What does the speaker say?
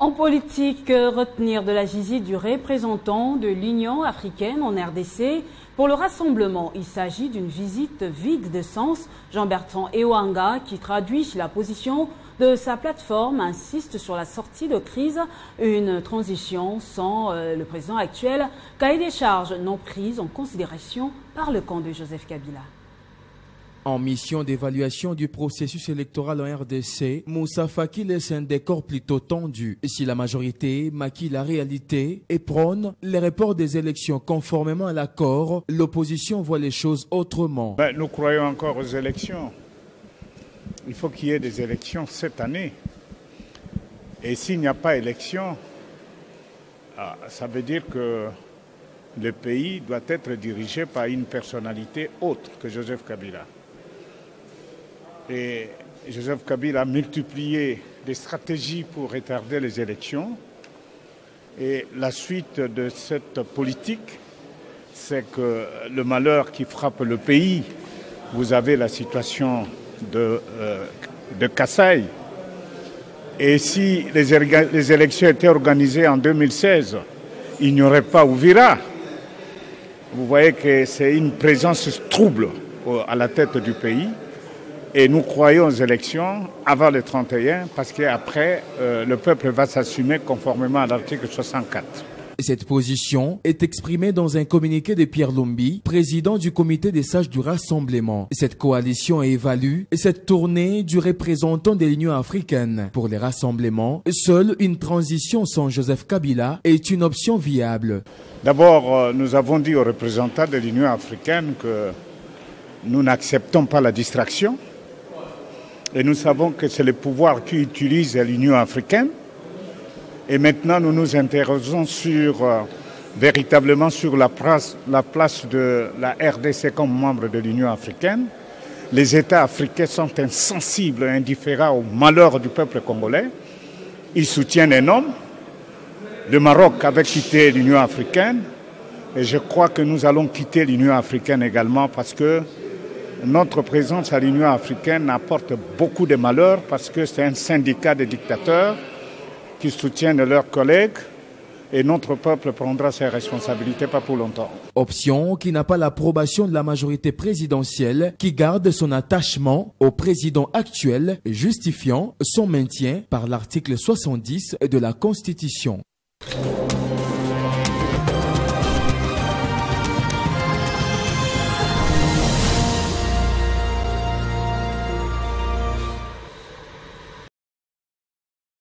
En politique, retenir de la visite du représentant de l'Union africaine en RDC. Pour le rassemblement, il s'agit d'une visite vide de sens. Jean-Bertrand Ewanga, qui traduit la position de sa plateforme, insiste sur la sortie de crise, une transition sans le président actuel, cahier des charges non prise en considération par le camp de Joseph Kabila. En mission d'évaluation du processus électoral en RDC, Moussa Faki laisse un décor plutôt tendu. Si la majorité maquille la réalité et prône les reports des élections conformément à l'accord, l'opposition voit les choses autrement. Nous croyons encore aux élections. Il faut qu'il y ait des élections cette année. Et s'il n'y a pas élection, ça veut dire que le pays doit être dirigé par une personnalité autre que Joseph Kabila. Et Joseph Kabila a multiplié des stratégies pour retarder les élections. Et la suite de cette politique, c'est que le malheur qui frappe le pays, vous avez la situation de Kasaï. Et si les élections étaient organisées en 2016, il n'y aurait pas Ouvira. Vous voyez que c'est une présence trouble à la tête du pays. Et nous croyons aux élections avant le 31 parce qu'après, le peuple va s'assumer conformément à l'article 64. Cette position est exprimée dans un communiqué de Pierre Lumbi, président du comité des sages du rassemblement. Cette coalition évalue cette tournée du représentant de l'Union africaine. Pour les rassemblements, seule une transition sans Joseph Kabila est une option viable. D'abord, nous avons dit aux représentants de l'Union africaine que nous n'acceptons pas la distraction. Et nous savons que c'est le pouvoir qui utilise l'Union africaine. Et maintenant, nous nous interrogeons véritablement sur la place de la RDC comme membre de l'Union africaine. Les États africains sont insensibles et indifférents au malheur du peuple congolais. Ils soutiennent un homme. Le Maroc avait quitté l'Union africaine. Et je crois que nous allons quitter l'Union africaine également parce que notre présence à l'Union africaine apporte beaucoup de malheurs parce que c'est un syndicat de dictateurs qui soutiennent leurs collègues et notre peuple prendra ses responsabilités pas pour longtemps. Option qui n'a pas l'approbation de la majorité présidentielle qui garde son attachement au président actuel, justifiant son maintien par l'article 70 de la Constitution.